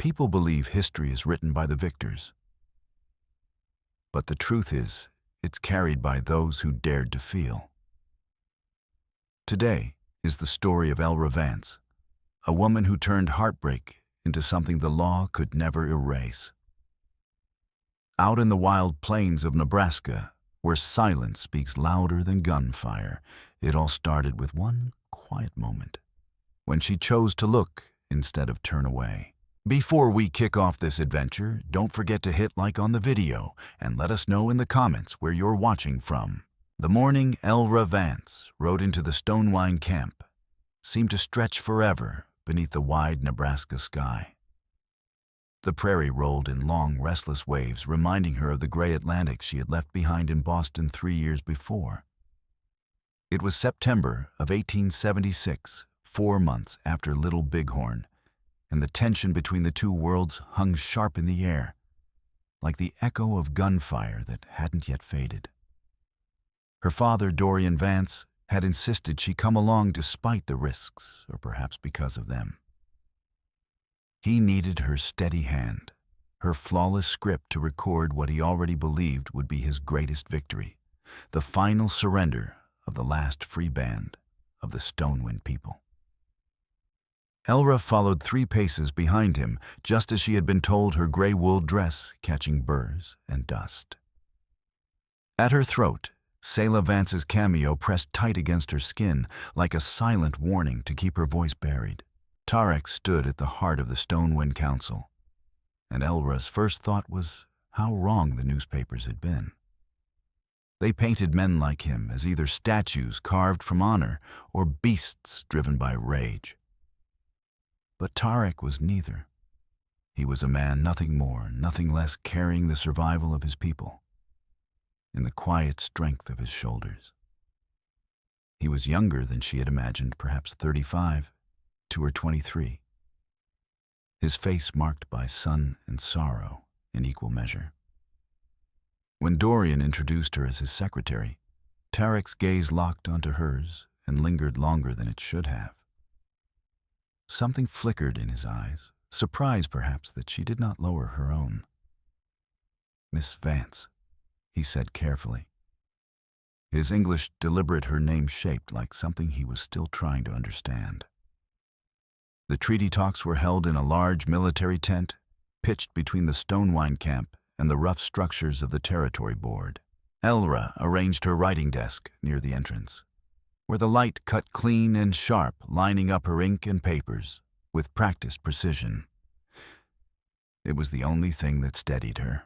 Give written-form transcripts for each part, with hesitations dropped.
People believe history is written by the victors. But the truth is, it's carried by those who dared to feel. Today is the story of Elra Vance, a woman who turned heartbreak into something the law could never erase. Out in the wild plains of Nebraska, where silence speaks louder than gunfire, it all started with one quiet moment, when she chose to look instead of turn away. Before we kick off this adventure, don't forget to hit like on the video and let us know in the comments where you're watching from. The morning Elra Vance rode into the Stonewine camp seemed to stretch forever beneath the wide Nebraska sky. The prairie rolled in long, restless waves, reminding her of the gray Atlantic she had left behind in Boston 3 years before. It was September of 1876, 4 months after Little Bighorn, and the tension between the two worlds hung sharp in the air, like the echo of gunfire that hadn't yet faded. Her father, Dorian Vance, had insisted she come along despite the risks, or perhaps because of them. He needed her steady hand, her flawless script to record what he already believed would be his greatest victory, the final surrender of the last free band of the Stonewind people. Elra followed 3 paces behind him, just as she had been told, her gray wool dress catching burrs and dust. At her throat, Selah Vance's cameo pressed tight against her skin, like a silent warning to keep her voice buried. Tarek stood at the heart of the Stonewind Council, and Elra's first thought was how wrong the newspapers had been. They painted men like him as either statues carved from honor or beasts driven by rage. But Tarek was neither. He was a man nothing more, nothing less, carrying the survival of his people in the quiet strength of his shoulders. He was younger than she had imagined, perhaps 35 to her 23. His face marked by sun and sorrow in equal measure. When Dorian introduced her as his secretary, Tarek's gaze locked onto hers and lingered longer than it should have. Something flickered in his eyes, surprise perhaps that she did not lower her own. "Miss Vance," he said carefully. His English deliberate, her name shaped like something he was still trying to understand. The treaty talks were held in a large military tent, pitched between the Stonewine camp and the rough structures of the territory board. Elra arranged her writing desk near the entrance, where the light cut clean and sharp, lining up her ink and papers with practiced precision. It was the only thing that steadied her.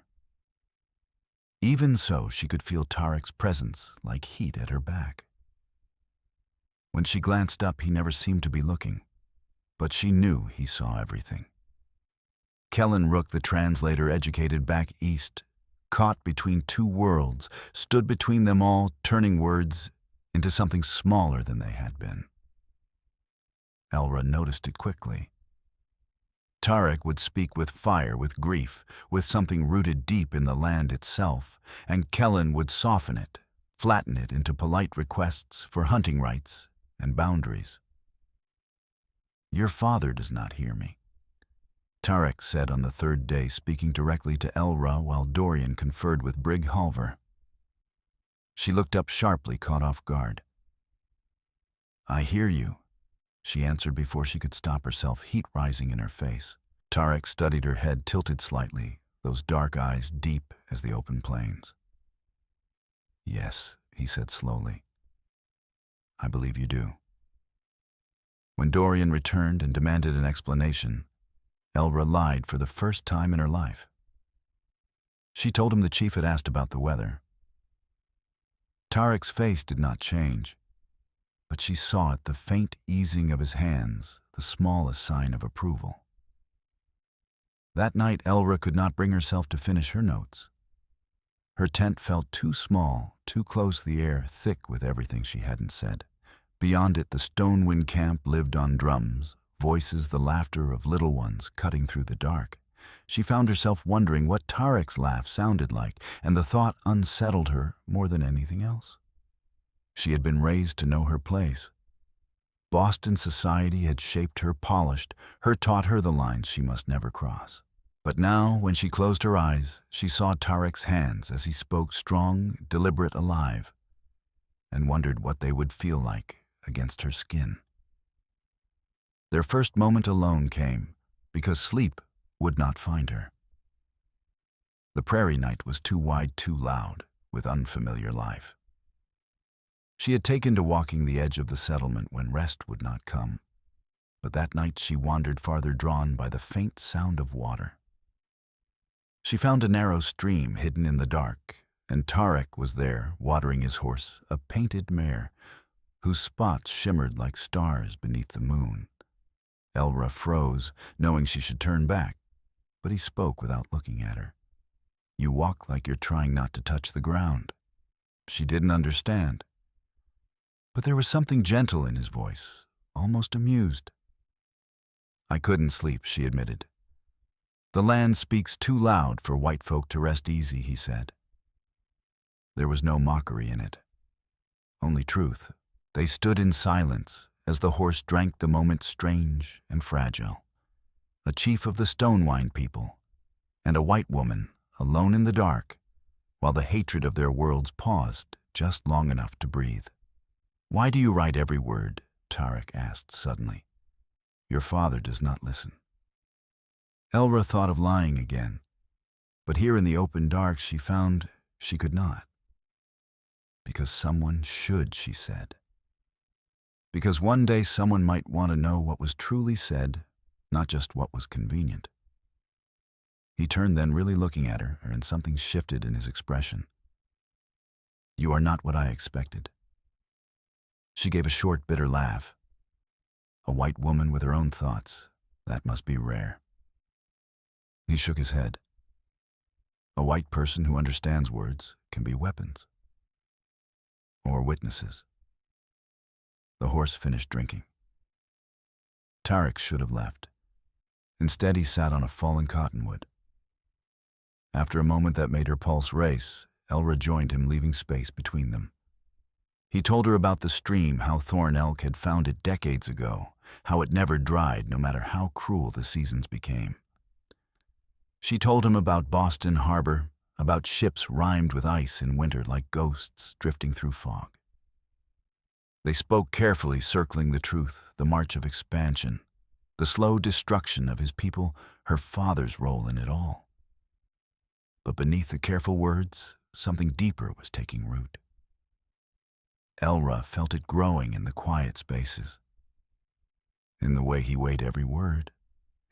Even so, she could feel Tarek's presence like heat at her back. When she glanced up, he never seemed to be looking, but she knew he saw everything. Kellen Rook, the translator educated back east, caught between 2 worlds, stood between them all, turning words into something smaller than they had been. Elra noticed it quickly. Tarek would speak with fire, with grief, with something rooted deep in the land itself, and Kellen would soften it, flatten it into polite requests for hunting rights and boundaries. "Your father does not hear me," Tarek said on the 3rd day, speaking directly to Elra while Dorian conferred with Brig Halver. She looked up sharply, caught off guard. "I hear you," she answered before she could stop herself, heat rising in her face. Tarek studied her head, tilted slightly, those dark eyes deep as the open plains. "Yes," he said slowly. "I believe you do." When Dorian returned and demanded an explanation, Elra lied for the first time in her life. She told him the chief had asked about the weather. Tarek's face did not change, but she saw it, the faint easing of his hands, the smallest sign of approval. That night, Elra could not bring herself to finish her notes. Her tent felt too small, too close, the air thick with everything she hadn't said. Beyond it, the Stonewind camp lived on drums, voices, the laughter of little ones cutting through the dark. She found herself wondering what Tarek's laugh sounded like, and the thought unsettled her more than anything else. She had been raised to know her place. Boston society had shaped her, polished her, taught her the lines she must never cross. But now, when she closed her eyes, she saw Tarek's hands as he spoke, strong, deliberate, alive, and wondered what they would feel like against her skin. Their first moment alone came because sleep would not find her. The prairie night was too wide, too loud, with unfamiliar life. She had taken to walking the edge of the settlement when rest would not come, but that night she wandered farther, drawn by the faint sound of water. She found a narrow stream hidden in the dark, and Tarek was there, watering his horse, a painted mare, whose spots shimmered like stars beneath the moon. Elra froze, knowing she should turn back, but he spoke without looking at her. "You walk like you're trying not to touch the ground." She didn't understand, but there was something gentle in his voice, almost amused. "I couldn't sleep," she admitted. "The land speaks too loud for white folk to rest easy," he said. There was no mockery in it, only truth. They stood in silence as the horse drank the moment, strange and fragile. A chief of the Stonewine people, and a white woman, alone in the dark, while the hatred of their worlds paused just long enough to breathe. "Why do you write every word?" Tarek asked suddenly. "Your father does not listen." Elra thought of lying again, but here in the open dark she found she could not. "Because someone should," she said. "Because one day someone might want to know what was truly said, not just what was convenient." He turned then, really looking at her, and something shifted in his expression. "You are not what I expected." She gave a short, bitter laugh. A white woman with her own thoughts, that must be rare. He shook his head. A white person who understands words can be weapons. Or witnesses. The horse finished drinking. Tarek should have left. Instead, he sat on a fallen cottonwood. After a moment that made her pulse race, Elra joined him, leaving space between them. He told her about the stream, how Thorn Elk had found it decades ago, how it never dried no matter how cruel the seasons became. She told him about Boston Harbor, about ships rimed with ice in winter like ghosts drifting through fog. They spoke carefully, circling the truth, the march of expansion, the slow destruction of his people, her father's role in it all. But beneath the careful words, something deeper was taking root. Elra felt it growing in the quiet spaces, in the way he weighed every word,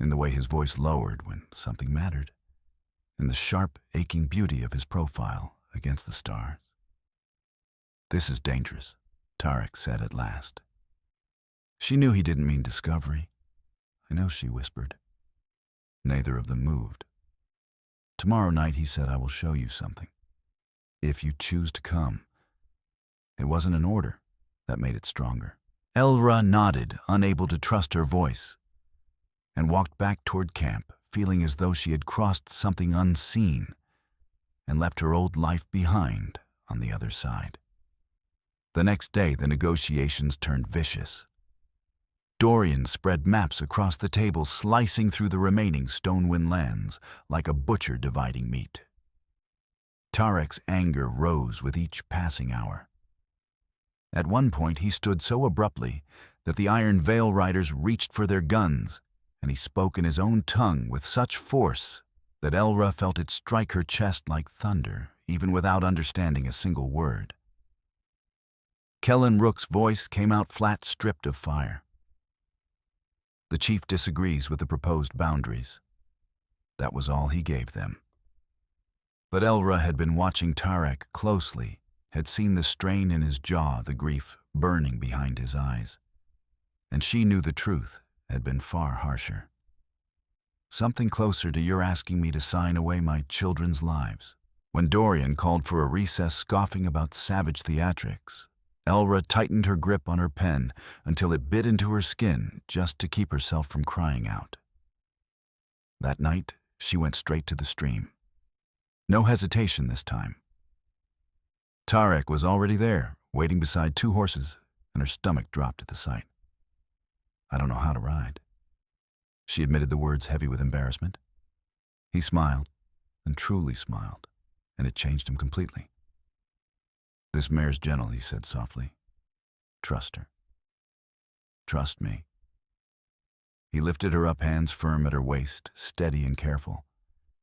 in the way his voice lowered when something mattered, in the sharp, aching beauty of his profile against the stars. "This is dangerous," Tarek said at last. She knew he didn't mean discovery. "I know," she whispered. Neither of them moved. "Tomorrow night," he said, "I will show you something. If you choose to come." It wasn't an order. That made it stronger. Elra nodded, unable to trust her voice, and walked back toward camp, feeling as though she had crossed something unseen and left her old life behind on the other side. The next day, the negotiations turned vicious. Dorian spread maps across the table, slicing through the remaining Stonewind lands like a butcher dividing meat. Tarek's anger rose with each passing hour. At one point, he stood so abruptly that the Iron Veil riders reached for their guns, and he spoke in his own tongue with such force that Elra felt it strike her chest like thunder, even without understanding a single word. Kellen Rook's voice came out flat, stripped of fire. "The chief disagrees with the proposed boundaries." That was all he gave them. But Elra had been watching Tarek closely, had seen the strain in his jaw, the grief burning behind his eyes. And she knew the truth had been far harsher. Something closer to "you're asking me to sign away my children's lives." When Dorian called for a recess, scoffing about savage theatrics, Elra tightened her grip on her pen until it bit into her skin just to keep herself from crying out. That night, she went straight to the stream. No hesitation this time. Tarek was already there, waiting beside two horses, and her stomach dropped at the sight. I don't know how to ride. She admitted the words heavy with embarrassment. He smiled, and truly smiled, and it changed him completely. This mare's gentle, he said softly. Trust her. Trust me. He lifted her up, hands firm at her waist, steady and careful.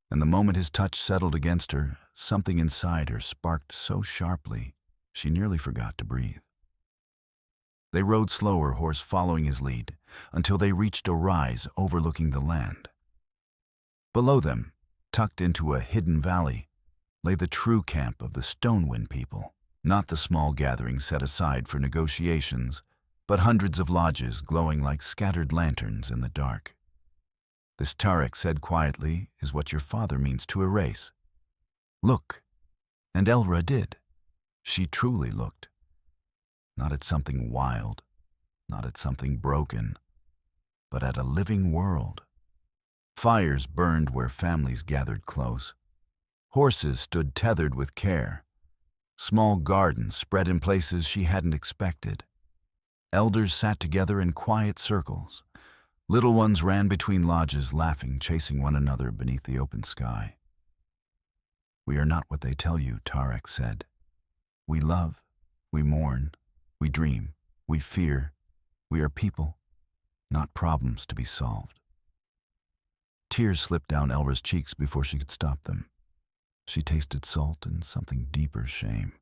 And the moment his touch settled against her, something inside her sparked so sharply, she nearly forgot to breathe. They rode slower, horse following his lead, until they reached a rise overlooking the land. Below them, tucked into a hidden valley, lay the true camp of the Stonewind people, not the small gathering set aside for negotiations, but hundreds of lodges glowing like scattered lanterns in the dark. This, Tarek said quietly, is what your father means to erase. Look. And Elra did. She truly looked. Not at something wild, not at something broken, but at a living world. Fires burned where families gathered close. Horses stood tethered with care. Small gardens spread in places she hadn't expected. Elders sat together in quiet circles. Little ones ran between lodges, laughing, chasing one another beneath the open sky. We are not what they tell you, Tarek said. We love, we mourn, we dream, we fear. We are people, not problems to be solved. Tears slipped down Elra's cheeks before she could stop them. She tasted salt and something deeper shame.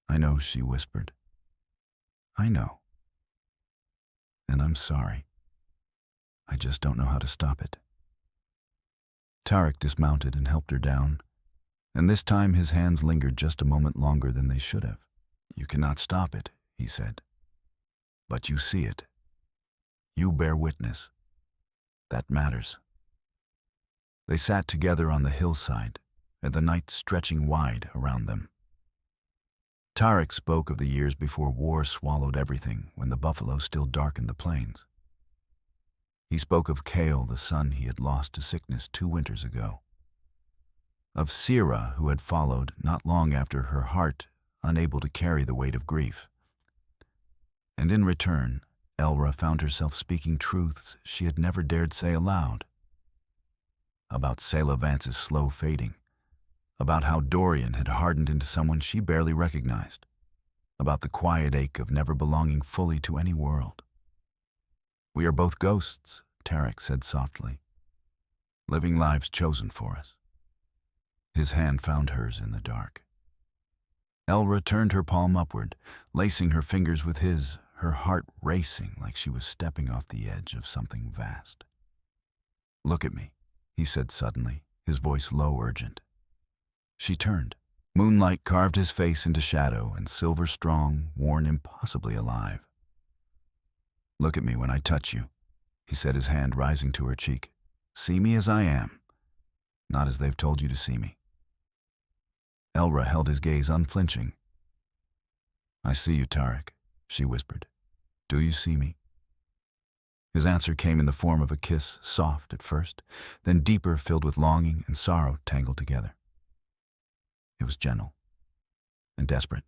I know, she whispered. I know. And I'm sorry. I just don't know how to stop it. Tarek dismounted and helped her down, and this time his hands lingered just a moment longer than they should have. You cannot stop it, he said. But you see it. You bear witness. That matters. They sat together on the hillside, and the night stretching wide around them. Tarek spoke of the years before war swallowed everything, when the buffalo still darkened the plains. He spoke of Kale, the son he had lost to sickness 2 winters ago. Of Sira, who had followed not long after, her heart unable to carry the weight of grief. And in return, Elra found herself speaking truths she had never dared say aloud. About Elra Vance's slow fading. About how Dorian had hardened into someone she barely recognized. About the quiet ache of never belonging fully to any world. We are both ghosts, Tarek said softly. Living lives chosen for us. His hand found hers in the dark. Elra turned her palm upward, lacing her fingers with his, her heart racing like she was stepping off the edge of something vast. Look at me, he said suddenly, his voice low, urgent. She turned. Moonlight carved his face into shadow, and silver strong, worn impossibly alive. Look at me when I touch you, he said, his hand rising to her cheek. See me as I am, not as they've told you to see me. Elra held his gaze unflinching. I see you, Tarek, she whispered. Do you see me? His answer came in the form of a kiss, soft at first, then deeper, filled with longing and sorrow tangled together. It was gentle and desperate.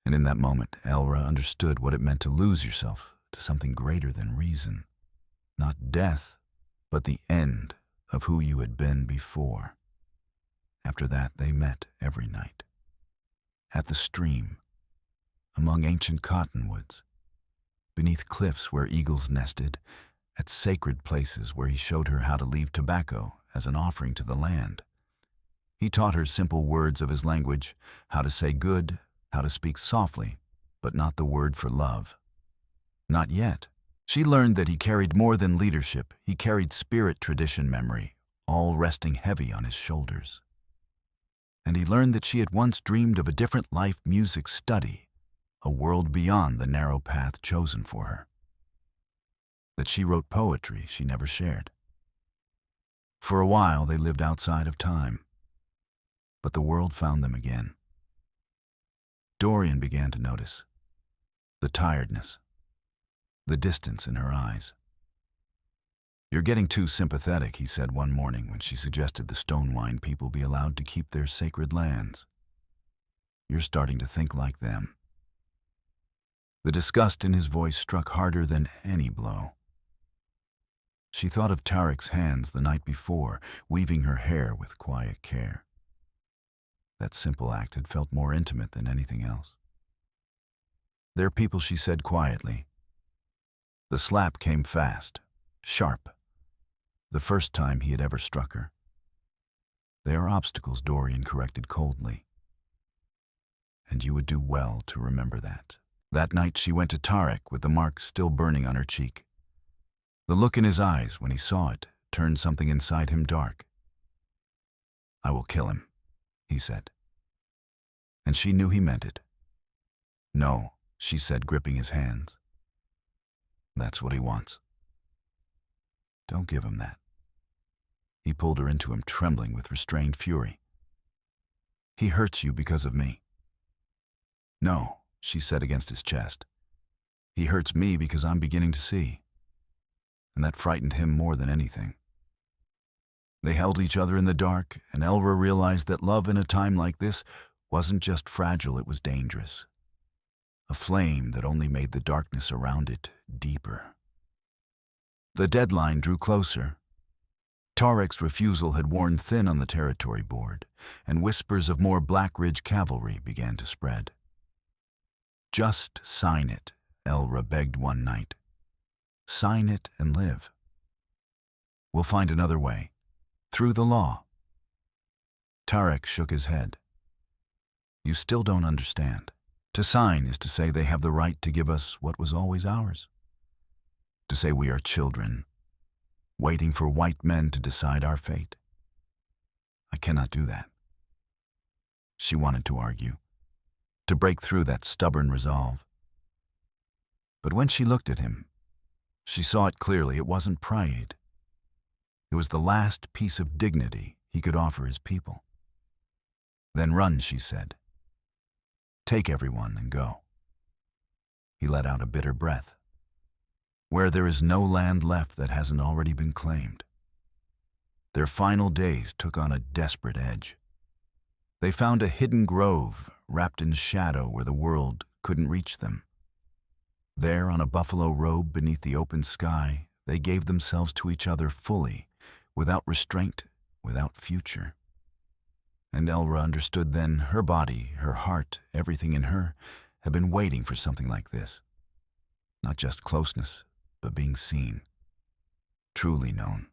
And in that moment, Elra understood what it meant to lose yourself to something greater than reason. Not death, but the end of who you had been before. After that, they met every night. At the stream, among ancient cottonwoods, beneath cliffs where eagles nested, at sacred places where he showed her how to leave tobacco as an offering to the land. He taught her simple words of his language, how to say good, how to speak softly, but not the word for love. Not yet. She learned that he carried more than leadership. He carried spirit, tradition, memory, all resting heavy on his shoulders. And he learned that she had once dreamed of a different life, music, study, a world beyond the narrow path chosen for her. That she wrote poetry she never shared. For a while they lived outside of time, but the world found them again. Dorian began to notice the tiredness, the distance in her eyes. You're getting too sympathetic, he said one morning when she suggested the Stonewind people be allowed to keep their sacred lands. You're starting to think like them. The disgust in his voice struck harder than any blow. She thought of Tarek's hands the night before, weaving her hair with quiet care. That simple act had felt more intimate than anything else. "They're people," she said quietly. The slap came fast, sharp, the first time he had ever struck her. "They are obstacles," Dorian corrected coldly. "And you would do well to remember that." That night she went to Tarek with the mark still burning on her cheek. The look in his eyes when he saw it turned something inside him dark. "I will kill him," he said. And she knew he meant it. "No," she said, gripping his hands. "That's what he wants." "Don't give him that." He pulled her into him, trembling with restrained fury. "He hurts you because of me." "No," she said against his chest. "He hurts me because I'm beginning to see." And that frightened him more than anything. They held each other in the dark, and Elra realized that love in a time like this wasn't just fragile, it was dangerous. A flame that only made the darkness around it deeper. The deadline drew closer. Tarek's refusal had worn thin on the territory board, and whispers of more Black Ridge cavalry began to spread. "Just sign it," Elra begged one night. "Sign it and live. We'll find another way, through the law." Tarek shook his head. "You still don't understand. To sign is to say they have the right to give us what was always ours. To say we are children, waiting for white men to decide our fate. I cannot do that." She wanted to argue, to break through that stubborn resolve. But when she looked at him, she saw it clearly. It wasn't pride. It was the last piece of dignity he could offer his people. "Then run," she said. "Take everyone and go." He let out a bitter breath. "Where there is no land left that hasn't already been claimed." Their final days took on a desperate edge. They found a hidden grove wrapped in shadow where the world couldn't reach them. There, on a buffalo robe beneath the open sky, they gave themselves to each other fully, without restraint, without future. And Elra understood then her body, her heart, everything in her had been waiting for something like this. Not just closeness, but being seen, truly known.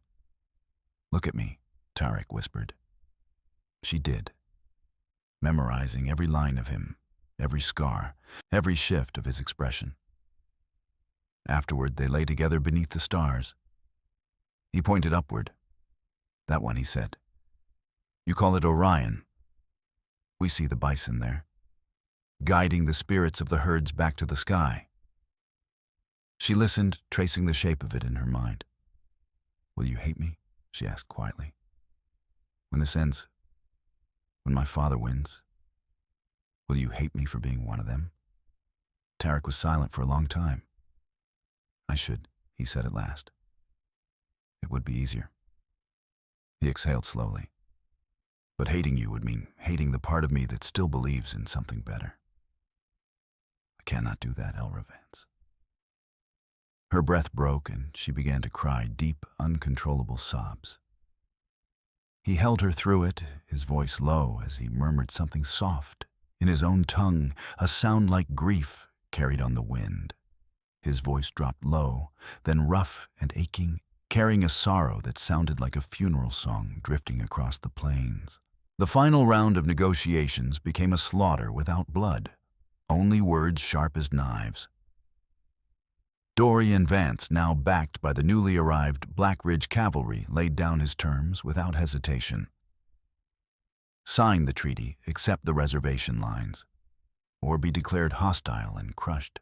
"Look at me," Tarek whispered. She did, memorizing every line of him, every scar, every shift of his expression. Afterward, they lay together beneath the stars. He pointed upward. "That one," he said. "You call it Orion. We see the bison there, guiding the spirits of the herds back to the sky." She listened, tracing the shape of it in her mind. "Will you hate me?" she asked quietly. "When this ends, when my father wins, will you hate me for being one of them?" Tarek was silent for a long time. "I should," he said at last. "It would be easier." He exhaled slowly. "But hating you would mean hating the part of me that still believes in something better." "I cannot do that, Elra Vance." Her breath broke and she began to cry deep, uncontrollable sobs. He held her through it, his voice low as he murmured something soft in his own tongue, a sound like grief carried on the wind. His voice dropped low, then rough and aching, carrying a sorrow that sounded like a funeral song drifting across the plains. The final round of negotiations became a slaughter without blood, only words sharp as knives. Dorian Vance, now backed by the newly arrived Black Ridge cavalry, laid down his terms without hesitation. Sign the treaty, accept the reservation lines, or be declared hostile and crushed.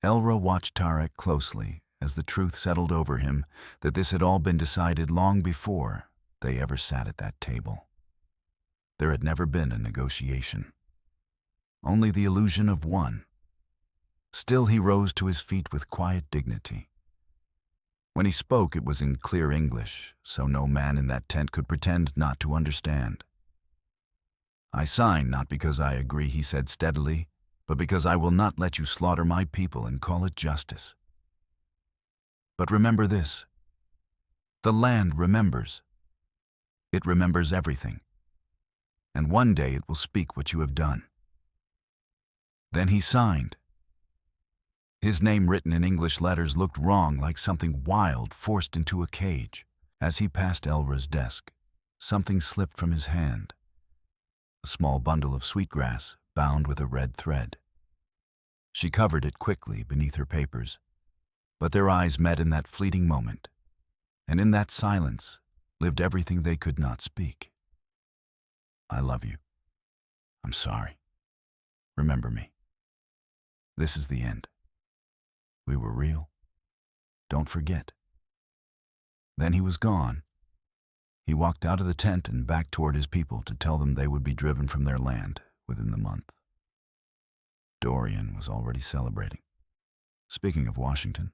Elra watched Tarek closely as the truth settled over him that this had all been decided long before they ever sat at that table. There had never been a negotiation, only the illusion of one. Still, he rose to his feet with quiet dignity. When he spoke, it was in clear English, so no man in that tent could pretend not to understand. "I sign not because I agree," he said steadily, but because I will not let you slaughter my people and call it justice. But remember this, the land remembers. It remembers everything, and one day it will speak what you have done." Then he signed. His name written in English letters looked wrong, like something wild forced into a cage. As he passed Elra's desk, something slipped from his hand. A small bundle of sweetgrass bound with a red thread. She covered it quickly beneath her papers, but their eyes met in that fleeting moment, and in that silence lived everything they could not speak. "I love you. I'm sorry. Remember me. This is the end. We were real. Don't forget." Then he was gone. He walked out of the tent and back toward his people to tell them they would be driven from their land within the month. Dorian was already celebrating. Speaking of Washington,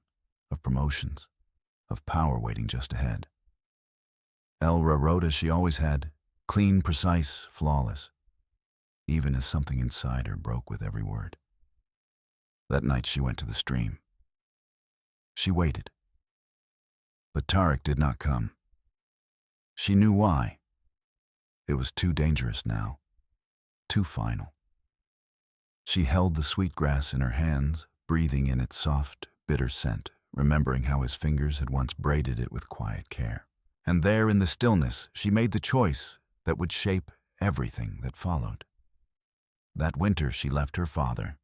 of promotions, of power waiting just ahead. Elra wrote as she always had, clean, precise, flawless, even as something inside her broke with every word. That night she went to the stream. She waited. But Tarek did not come. She knew why. It was too dangerous now, too final. She held the sweetgrass in her hands, breathing in its soft, bitter scent, remembering how his fingers had once braided it with quiet care. And there in the stillness, she made the choice that would shape everything that followed. That winter she left her father.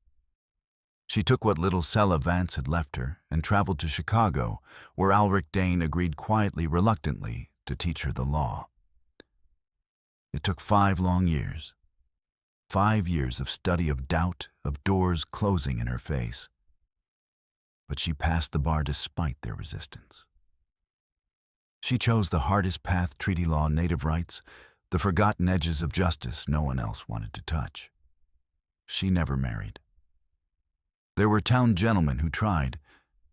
She took what little Elra Vance had left her and traveled to Chicago, where Alric Dane agreed quietly, reluctantly, to teach her the law. It took 5 long years. 5 years of study, of doubt, of doors closing in her face. But she passed the bar despite their resistance. She chose the hardest path: treaty law, native rights, the forgotten edges of justice no one else wanted to touch. She never married. There were town gentlemen who tried,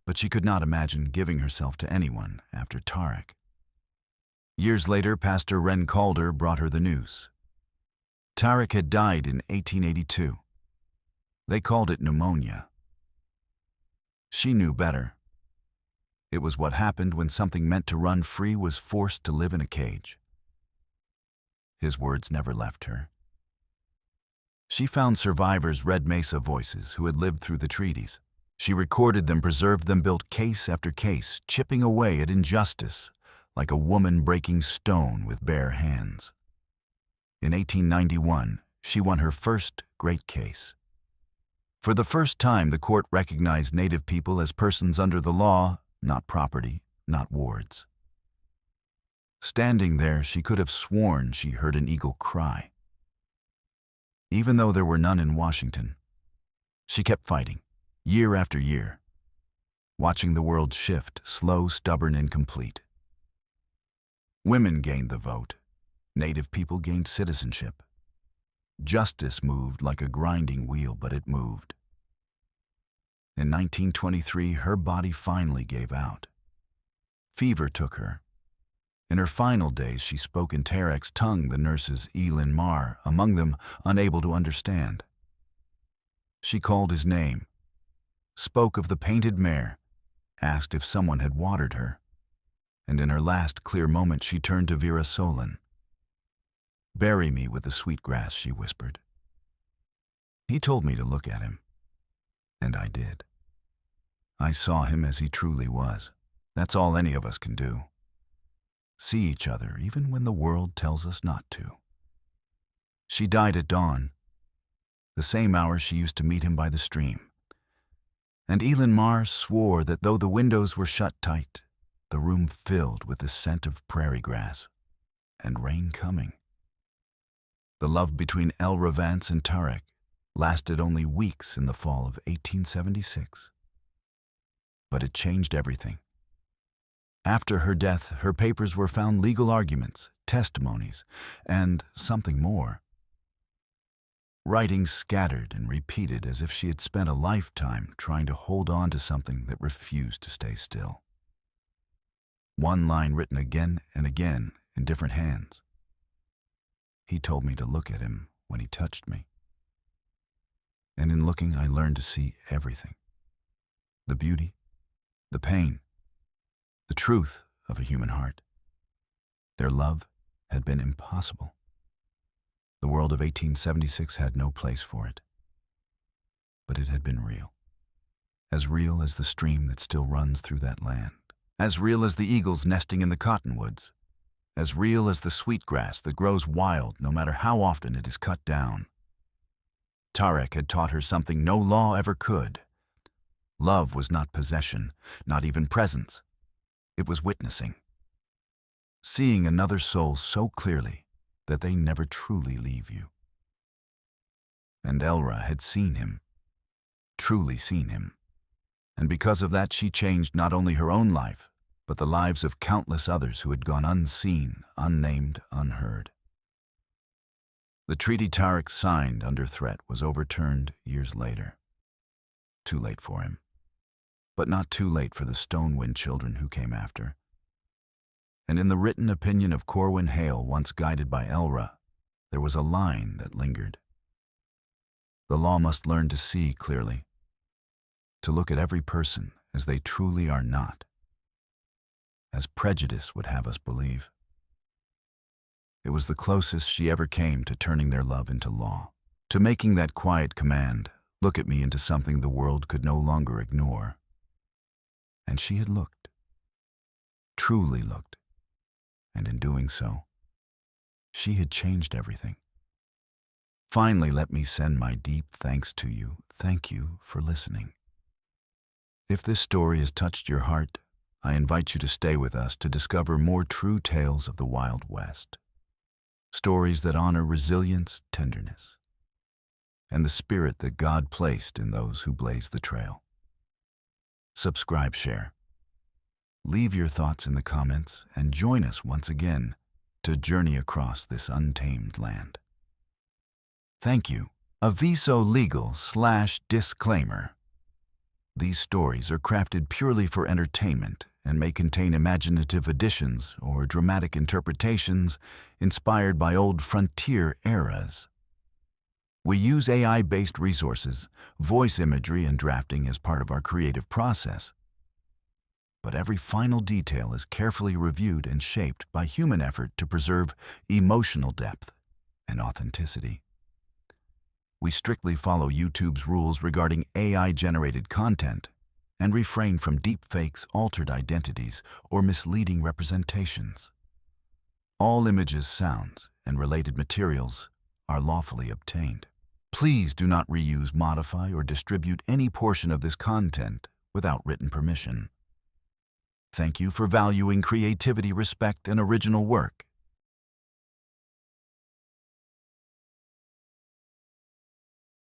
but she could not imagine giving herself to anyone after Tarek. Years later, Pastor Ren Calder brought her the news. Tarek had died in 1882. They called it pneumonia. She knew better. It was what happened when something meant to run free was forced to live in a cage. His words never left her. She found survivors' Red Mesa voices who had lived through the treaties. She recorded them, preserved them, built case after case, chipping away at injustice, like a woman breaking stone with bare hands. In 1891, she won her first great case. For the first time, the court recognized Native people as persons under the law, not property, not wards. Standing there, she could have sworn she heard an eagle cry. Even though there were none in Washington, she kept fighting, year after year, watching the world shift, slow, stubborn, incomplete. Women gained the vote. Native people gained citizenship. Justice moved like a grinding wheel, but it moved. In 1923, her body finally gave out. Fever took her. In her final days, she spoke in Tarek's tongue, the nurses Elin Mar, among them, unable to understand. She called his name, spoke of the painted mare, asked if someone had watered her, and in her last clear moment she turned to Vera Solon. "Bury me with the sweetgrass," she whispered. He told me to look at him, and I did. I saw him as he truly was. That's all any of us can do. See each other even when the world tells us not to. She died at dawn, the same hour she used to meet him by the stream. And Elin Mar swore that though the windows were shut tight, the room filled with the scent of prairie grass and rain coming. The love between Elra Vance and Tarek lasted only weeks in the fall of 1876. But it changed everything. After her death, her papers were found legal arguments, testimonies, and something more. Writings scattered and repeated as if she had spent a lifetime trying to hold on to something that refused to stay still. One line written again and again in different hands. He told me to look at him when he touched me. And in looking, I learned to see everything. The beauty, the pain, the truth of a human heart. Their love had been impossible. The world of 1876 had no place for it. But it had been real. As real as the stream that still runs through that land. As real as the eagles nesting in the cottonwoods. As real as the sweetgrass that grows wild no matter how often it is cut down. Tarek had taught her something no law ever could. Love was not possession, not even presence. It was witnessing. Seeing another soul so clearly that they never truly leave you. And Elra had seen him, truly seen him. And because of that, she changed not only her own life, but the lives of countless others who had gone unseen, unnamed, unheard. The treaty Tarek signed under threat was overturned years later. Too late for him, but not too late for the Stonewind children who came after. And in the written opinion of Corwin Hale, once guided by Elra, there was a line that lingered. The law must learn to see clearly, to look at every person as they truly are not, as prejudice would have us believe. It was the closest she ever came to turning their love into law, to making that quiet command, look at me, into something the world could no longer ignore. And she had looked, truly looked, and in doing so, she had changed everything. Finally, let me send my deep thanks to you. Thank you for listening. If this story has touched your heart, I invite you to stay with us to discover more true tales of the Wild West. Stories that honor resilience, tenderness, and the spirit that God placed in those who blaze the trail. Subscribe, share. Leave your thoughts in the comments and join us once again to journey across this untamed land. Thank you. Aviso Legal/Disclaimer. These stories are crafted purely for entertainment and may contain imaginative additions or dramatic interpretations inspired by old frontier eras. We use AI-based resources, voice imagery, and drafting as part of our creative process. But every final detail is carefully reviewed and shaped by human effort to preserve emotional depth and authenticity. We strictly follow YouTube's rules regarding AI-generated content and refrain from deepfakes, altered identities, or misleading representations. All images, sounds, and related materials are lawfully obtained. Please do not reuse, modify, or distribute any portion of this content without written permission. Thank you for valuing creativity, respect, and original work.